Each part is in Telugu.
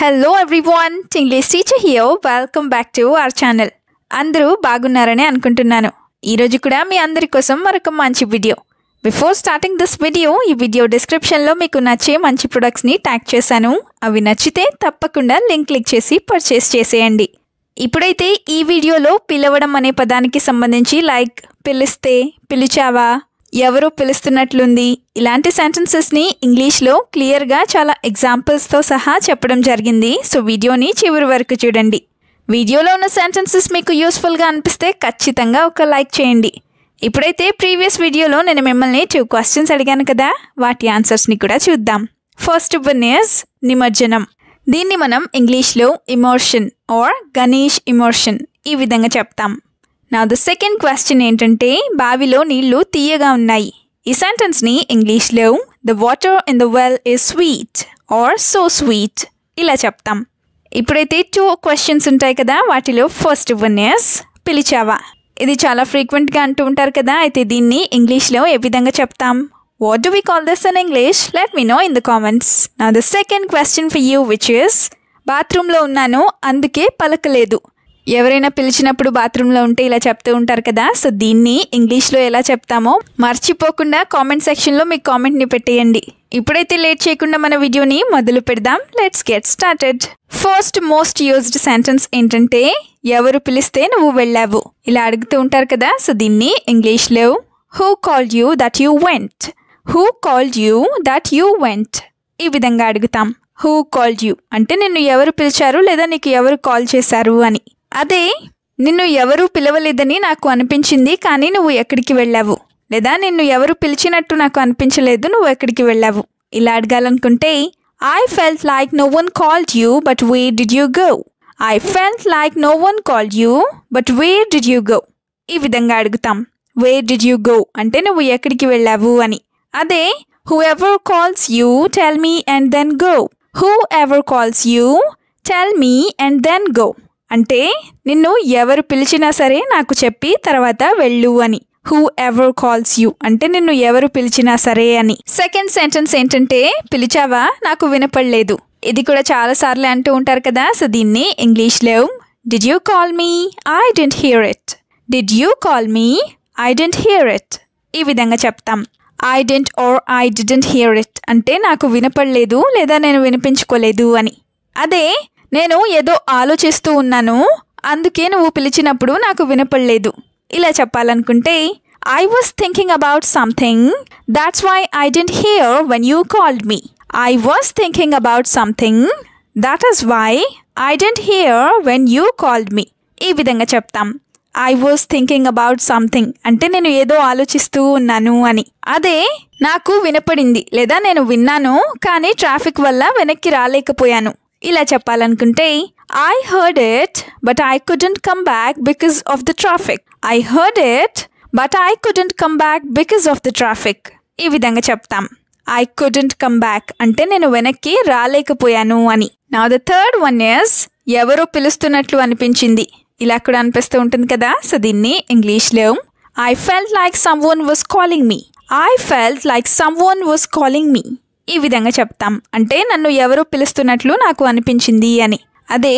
Hello everyone, English teacher here. Welcome back to our channel. అందరూ బాగున్నారని అనుకుంటున్నాను. ఈ రోజు కూడా మీ అందరి కోసం మరొక మంచి video. Before starting this video, ఈ వీడియో డిస్క్రిప్షన్ లో మీకు నచ్చే మంచి ప్రొడక్ట్స్ ని ట్యాగ్ చేశాను. అవి నచ్చితే తప్పకుండా లింక్ క్లిక్ చేసి పర్చేస్ చేసేయండి. ఇప్పుడైతే ఈ వీడియోలో పిలవడం అనే పదానికి సంబంధించి లైక్ పిలిస్తే, పిలిచావా, ఎవరో పిలుస్తున్నట్లుంది ఇలాంటి సెంటెన్సెస్ని ఇంగ్లీష్లో క్లియర్గా చాలా ఎగ్జాంపుల్స్తో సహా చెప్పడం జరిగింది. సో వీడియోని చివరి వరకు చూడండి. వీడియోలో ఉన్న సెంటెన్సెస్ మీకు యూస్ఫుల్గా అనిపిస్తే ఖచ్చితంగా ఒక లైక్ చేయండి. ఇప్పుడైతే ప్రీవియస్ వీడియోలో నేను మిమ్మల్ని 2 క్వశ్చన్స్ అడిగాను కదా, వాటి ఆన్సర్స్ని కూడా చూద్దాం. ఫస్ట్ వన్ ఈజ్ నిమజ్జనం. దీన్ని మనం ఇంగ్లీష్లో ఇమోషన్ ఆర్ గణేష్ ఇమోషన్ ఈ విధంగా చెప్తాం. Now the second question ఏంటంటే బావిలో నీళ్లు తీయగా ఉన్నాయి. ఈ సెంటెన్స్ని ఇంగ్లీష్లో the water in the well is sweet or so sweet ఇలా చెప్తాం. ఇప్పుడైతే 2 క్వశ్చన్స్ ఉంటాయి కదా, వాటిలో ఫస్ట్ వన్ ఇస్ పిలిచావా. ఇది చాలా ఫ్రీక్వెంట్గా అంటూ ఉంటారు కదా, అయితే దీన్ని ఇంగ్లీష్లో ఏ విధంగా చెప్తాం? What do we call this in English? Let me know in the comments. Now the second question for you which is బాత్రూంలో ఉన్నాను అందుకే పలకలేదు. ఎవరైనా పిలిచినప్పుడు బాత్రూంలో ఉంటే ఇలా చెప్తూ ఉంటారు కదా, సో దీన్ని ఇంగ్లీష్లో ఎలా చెప్తామో మర్చిపోకుండా కామెంట్ సెక్షన్లో మీ కామెంట్ని పెట్టేయండి. ఇప్పుడైతే లేట్ చేయకుండా మన వీడియోని మొదలు పెడదాం. Let's get started. First most used sentence ఏంటంటే ఎవరు పిలిస్తే నువ్వు వెళ్ళావు ఇలా అడుగుతూ ఉంటారు కదా, సో దీన్ని ఇంగ్లీష్లో who called you that you went, who called you that you went ఈ విధంగా అడుగుతాం. హూ కాల్డ్ యూ అంటే నిన్ను ఎవరు పిలిచారు లేదా నీకు ఎవరు కాల్ చేశారు అని. అదే నిన్ను ఎవరూ పిలవలేదని నాకు అనిపించింది కానీ నువ్వు ఎక్కడికి వెళ్ళావు, లేదా నిన్ను ఎవరు పిలిచినట్టు నాకు అనిపించలేదు నువ్వు ఎక్కడికి వెళ్ళావు ఇలా అడగాలనుకుంటే I felt like no one called you but where did you go, I felt like no one called you but where did you go ఈ విధంగా అడుగుతాం. వేర్ డిడ్ యూ గో అంటే నువ్వు ఎక్కడికి వెళ్ళావు అని. అదే whoever calls you tell me and then go, whoever calls you tell me and then go అంటే నిన్ను ఎవరు పిలిచినా సరే నాకు చెప్పి తర్వాత వెళ్ళు అని. హూ ఎవర్ కాల్స్ యూ అంటే నిన్ను ఎవరు పిలిచినా సరే అని. సెకండ్ సెంటెన్స్ ఏంటంటే పిలిచావా నాకు వినపడలేదు. ఇది కూడా చాలా సార్లు అంటూ ఉంటారు కదా, సో దీన్ని ఇంగ్లీష్లో did you call me, I didn't hear it, did you call me, I didn't hear it ఈ విధంగా చెప్తాం. I didn't or I didn't hear it అంటే నాకు వినపడలేదు లేదా నేను వినిపించుకోలేదు అని. అదే నేను ఏదో ఆలోచిస్తూ ఉన్నాను అందుకే నువ్వు పిలిచినప్పుడు నాకు వినపడలేదు ఇలా చెప్పాలనుకుంటే I was thinking about something that's why I didn't hear when you called me, I was thinking about something that is why I didn't hear when you called me ఈ విధంగా చెప్తాం. I was thinking about something అంటే నేను ఏదో ఆలోచిస్తూ ఉన్నాను అని. అదే నాకు వినపడింది లేదా నేను విన్నాను కానీ ట్రాఫిక్ వల్ల వెనక్కి రాలేకపోయాను ఇలా చెప్పాలనుకుంటే I heard it but I couldn't come back because of the traffic, I heard it but I couldn't come back because of the traffic ఈ విధంగా చెప్తాం. ఐ కుడెంట్ కమ్ బ్యాక్ అంటే నేను వెనక్కి రాలేకపోయాను అని. Now the third one is ఎవరో పిలుస్తున్నట్లు అనిపించింది ఇలా కూడా అనిపిస్తూ ఉంటుంది కదా, సో దీన్ని ఇంగ్లీష్లో I felt like someone was calling me, I felt like someone was calling మీ ఈ విధంగా చెప్తాం. అంటే నన్ను ఎవరో పిలుస్తున్నట్లు నాకు అనిపించింది అని. అదే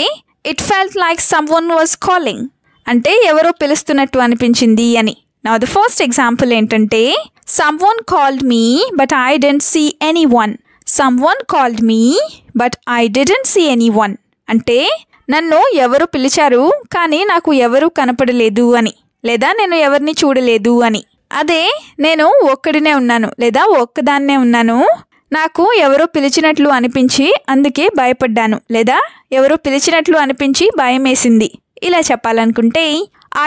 it felt like someone was calling అంటే ఎవరో పిలుస్తున్నట్టు అనిపించింది అని. నౌ ద ఫస్ట్ ఎగ్జాంపుల్ ఏంటంటే someone called me but I didn't see anyone, someone called me but I didn't see anyone అంటే నన్ను ఎవరు పిలిచారు కానీ నాకు ఎవరు కనపడలేదు అని, లేదా నేను ఎవరిని చూడలేదు అని. అదే నేను ఒక్కడినే ఉన్నాను లేదా ఒక్కదాన్నే ఉన్నాను, నాకు ఎవరో పిలిచినట్లు అనిపించి అందుకే భయపడ్డాను లేదా ఎవరో పిలిచినట్లు అనిపించి భయం వేసింది ఇలా చెప్పాలనుకుంటే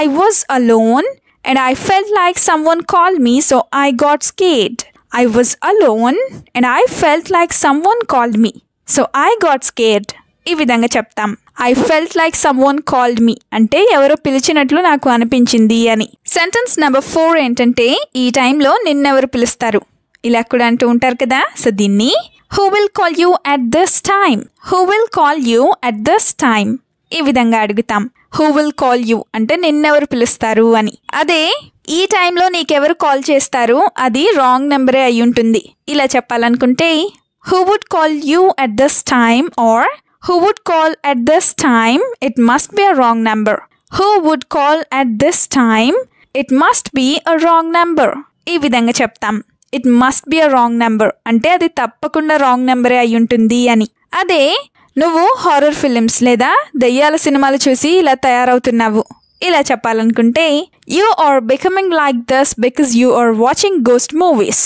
I was alone and I felt like someone called me so I got scared, I was alone and I felt like someone called me so I got scared ఈ విధంగా చెప్తాం. I felt like someone called మీ అంటే ఎవరో పిలిచినట్లు నాకు అనిపించింది అని. సెంటెన్స్ నెంబర్ 4 ఏంటంటే ఈ టైంలో నిన్నెవరు పిలుస్తారు ఇలా కూడా అంటూ ఉంటారు కదా, సో దీన్ని who will call you at this time, who will call you at this time ఈ విధంగా అడుగుతాం. హూ విల్ కాల్ యూ అంటే నిన్నెవరు పిలుస్తారు అని. అదే ఈ టైంలో నీకెవరు కాల్ చేస్తారు అది రాంగ్ నెంబరే అయి ఉంటుంది ఇలా చెప్పాలనుకుంటే who would call you at this time or Who would call at this time? It must be a wrong number. Who would call at this time? It must be a wrong number. ఈ విధంగా చెప్తాం. It must be a wrong number అంటే అది తప్పకుండా రాంగ్ నెంబరే అయి ఉంటుంది అని. అదే నువ్వు హారర్ ఫిలిమ్స్ లేదా దెయ్యాల సినిమాలు చూసి ఇలా తయారవుతున్నావు ఇలా చెప్పాలనుకుంటే You are becoming like this because you are watching ghost movies.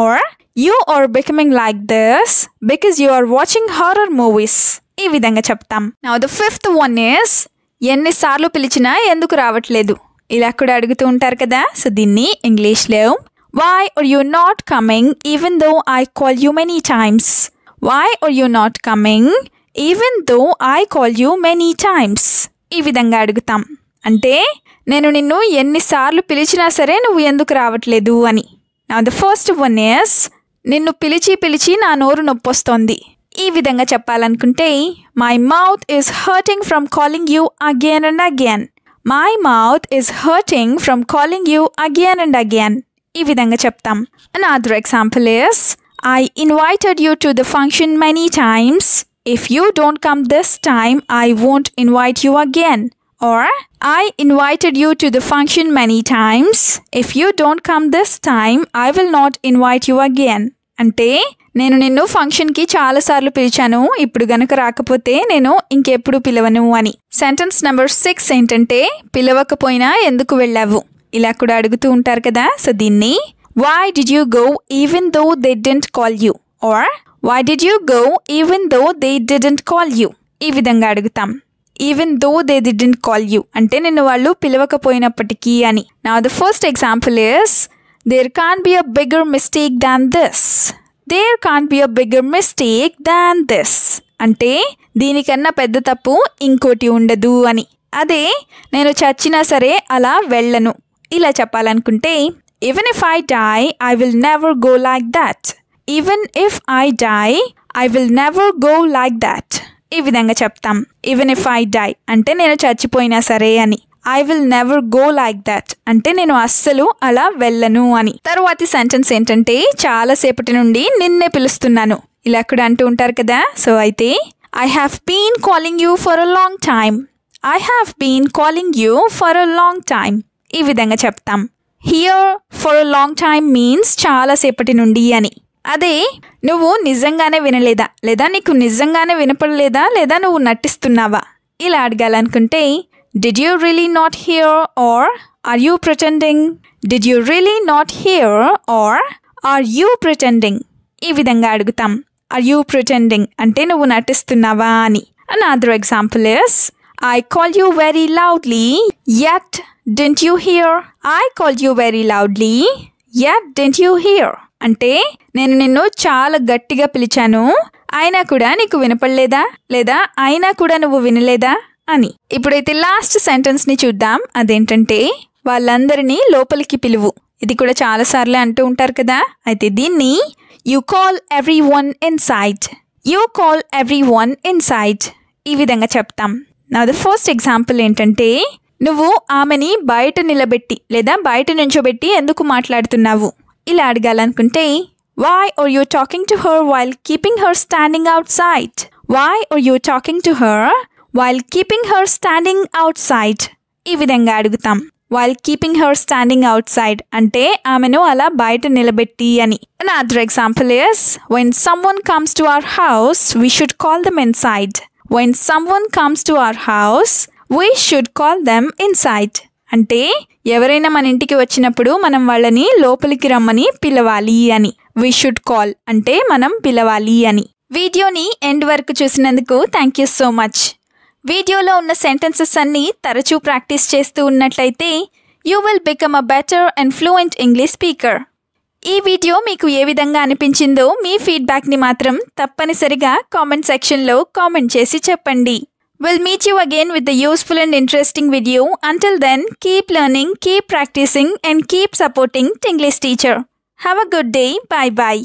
Or You are becoming like this because you are watching horror movies. ఈ విధంగా చెప్తాం. Now the fifth one is ఎన్నిసార్లు పిలిచినా ఎందుకు రావట్లేదు ఇలా కూడా అడుగుతూ ఉంటారు కదా. సో దీన్ని ఇంగ్లీష్లో Why are you not coming even though I call you many times? Why are you not coming even though I call you many times? ఈ విధంగా అడుగుతాం. అంటే నేను నిన్ను ఎన్నిసార్లు పిలిచినా సరే నువ్వు ఎందుకు రావట్లేదు అని. Now the first one is నిన్ను పిలిచి పిలిచి నా నోరు నొప్పొస్తోంది. ఈ విధంగా చెప్పాలనుకుంటే My mouth is hurting from calling you again and again. My mouth is hurting from calling you again and again. ఈ విధంగా చెప్తాం. Another example is I invited you to the function many times. If you don't come this time, I won't invite you again. Or I invited you to the function many times. If you don't come this time, I will not invite you again. అంటే నేను నిన్ను ఫంక్షన్కి చాలాసార్లు పిలిచాను, ఇప్పుడు గనక రాకపోతే నేను ఇంకెప్పుడు పిలవను అని. సెంటెన్స్ నెంబర్ 6 ఏంటంటే పిలవకపోయినా ఎందుకు వెళ్ళావు ఇలా కూడా అడుగుతూ ఉంటారు కదా. సో దీన్ని Why did you go even though they didn't call you? Or Why did you go even though they didn't call you? ఈ విధంగా అడుగుతాం. Even though they didn't call you అంటే నిన్ను వాళ్ళు పిలవకపోయినప్పటికీ అని. Now the first example is There can't be a bigger mistake than this. There can't be a bigger mistake than this. అంటే దీనికన్నా పెద్ద తప్పు ఇంకోటి ఉండదు అని. అదే నేను చచ్చినా సరే అలా వెళ్ళను ఇలా చెప్పాలనుకుంటే Even if I die, I will never go like that. Even if I die, I will never go like that. ఈ విధంగా చెప్తాం. Even if I die అంటే నేను చచ్చిపోయినా సరే అని. I will never go like that అంటే నేను అస్సలు అలా వెళ్ళను అని. తరువాతి సెంటెన్స్ ఏంటంటే చాలాసేపటి నుండి నిన్నే పిలుస్తున్నాను ఇలా కూడా అంటూ ఉంటారు కదా. సో అయితే I have been calling you for a long time. I have been calling you for a long time. ఈ విధంగా చెప్తాం. Here for a long time means చాలాసేపటి నుండి అని. అదే నువ్వు నిజంగానే వినలేదా లేదా నీకు నిజంగానే వినపడలేదా లేదా నువ్వు నటిస్తున్నావా ఇలా అడగాలనుకుంటే Did you really not hear or are you pretending? Did you really not hear or are you pretending? ఈ విధంగా అడుగుతాం. Are you pretending అంటే నువ్వు నటిస్తున్నావా అని. Another example is I called you very loudly yet didn't you hear? I called you very loudly yet didn't you hear? అంటే నేను నిన్ను చాలా గట్టిగా పిలిచాను అయినా కూడా నీకు వినపడలేదా లేదా అయినా కూడా నువ్వు వినలేదా అని. ఇప్పుడైతే లాస్ట్ సెంటెన్స్ని చూద్దాం. అదేంటంటే వాళ్ళందరినీ లోపలికి పిలువు. ఇది కూడా చాలాసార్లు అంటూ ఉంటారు కదా. అయితే దీన్ని you call every one inside. You call every one inside ఈ విధంగా చెప్తాం. నా ద ఫస్ట్ ఎగ్జాంపుల్ ఏంటంటే నువ్వు ఆమెని బయట నిలబెట్టి లేదా బయట నుంచోబెట్టి ఎందుకు మాట్లాడుతున్నావు ఇలా అడగాలనుకుంటే Why are you talking to her while keeping her standing outside? Why are you talking to her while keeping her standing outside? ఈ విధంగా అడుగుతాం. While keeping her standing outside అంటే ఆమెను అలా బయట నిలబెట్టి అని. Another example is when someone comes to our house, we should call them inside. When someone comes to our house, we should call them inside. అంటే ఎవరైనా మన ఇంటికి వచ్చినప్పుడు మనం వాళ్ళని లోపలికి రమ్మని పిలవాలి అని. We should call అంటే మనం పిలవాలి అని. వీడియోని ఎండ్ వరకు చూసినందుకు థ్యాంక్ యూ సో మచ్. వీడియోలో ఉన్న సెంటెన్సెస్ అన్నీ తరచూ ప్రాక్టీస్ చేస్తూ ఉన్నట్లయితే you will become a better and fluent English speaker. ఈ వీడియో మీకు ఏ విధంగా అనిపించిందో మీ ఫీడ్బ్యాక్ని మాత్రం తప్పనిసరిగా కామెంట్ సెక్షన్లో కామెంట్ చేసి చెప్పండి. We'll meet you again with a useful and interesting video. Until then, keep learning, keep practicing and keep supporting Tinglish Teacher. Have a good day. Bye-bye.